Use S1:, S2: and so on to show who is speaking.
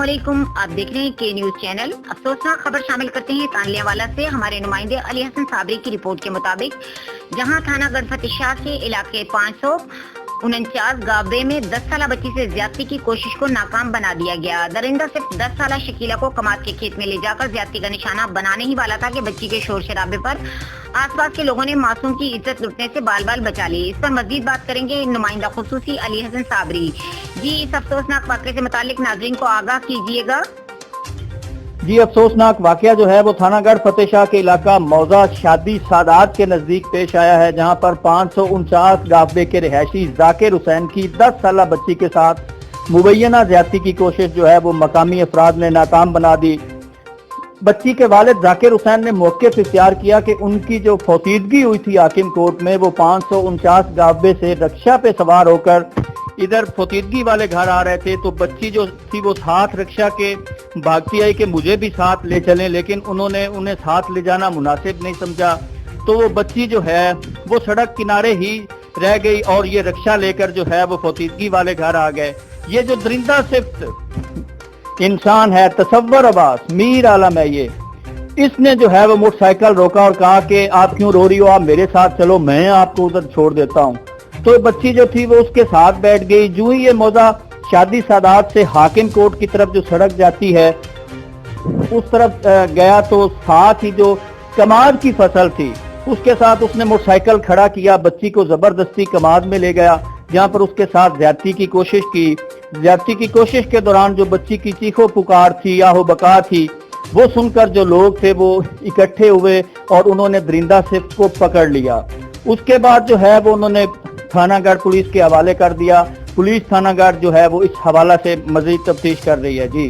S1: अस्सलामुअलैकुम, आप देख रहे हैं के न्यूज चैनल। अफसोसनाक खबर शामिल करते हैं तानलियावाला से। हमारे नुमाइंदे अली हसन साबरी की रिपोर्ट के मुताबिक जहां थाना गढ़फतेशाह के इलाके 549 गावबे में 10 साल बच्ची से ज्यादती की कोशिश को नाकाम बना दिया गया। दरिंदा सिर्फ 10 साल शकीला को कमाद के खेत में ले जाकर ज्यादती का निशाना बनाने ही वाला था कि बच्ची के शोर शराबे पर आसपास के लोगों ने मासूम की इज्जत लुटने से बाल बाल बचा ली। इस पर मजीद बात करेंगे नुमाइंदा खुसूसी अली हसन साबरी जी। इस अफसोसनाक वाक़े से मुतालिक नाज़रीन को आगाह कीजिएगा।
S2: जी, अफसोसनाक वाकया जो है वो थाना गढ़फतेशाह के इलाका मौजा शादी सादात के नजदीक पेश आया है, जहां पर 549 गावबे के रिहायशी जाकिर हुसैन की 10 साल बच्ची के साथ मुबैना ज्यादती की कोशिश जो है वो मकामी अफराद ने नाकाम बना दी। बच्ची के वालिद जाकिर हुसैन ने मौके से इख्तियार किया कि उनकी जो फौतीदगी हुई थी हाकिम कोर्ट में, वो 549 गावबे से रक्षा पे सवार होकर इधर फौतीदगी वाले घर आ रहे थे। तो बच्ची जो थी वो साथ रक्षा के भागती आई कि मुझे भी साथ ले चलें, लेकिन उन्होंने उन्हें साथ ले जाना मुनासिब नहीं समझा। तो वो बच्ची जो है वो सड़क किनारे ही रह गई और ये रक्षा लेकर जो है वो फौतीदगी वाले घर आ गए। ये जो दरिंदा सिफ्त इंसान है, तसव्वुर अब्बास मीर आलम है, ये इसने जो है वो मोटरसाइकिल रोका और कहा कि आप क्यों रो रही हो, आप मेरे साथ चलो, मैं आपको उधर छोड़ देता हूँ। तो बच्ची जो थी वो उसके साथ बैठ गई। जो ही ये मौजा शादी सादात से हाकिम कोर्ट की तरफ जो सड़क जाती है उस तरफ गया, तो साथ ही जो कमाद की फसल थी उसके साथ उसने मोटरसाइकिल खड़ा किया, बच्ची को जबरदस्ती कमाद में ले गया, जहां पर उसके साथ ज्यादती की कोशिश की। ज्यादती की कोशिश के दौरान जो बच्ची की चीखो पुकार थी, याहो बका थी, वो सुनकर जो लोग थे वो इकट्ठे हुए और उन्होंने दरिंदा सिफ्त को पकड़ लिया। उसके बाद जो है वो उन्होंने थानागढ़ पुलिस के हवाले कर दिया। पुलिस थानागढ़ जो है वो इस हवाला से मजीद तफ्तीश कर रही है। जी।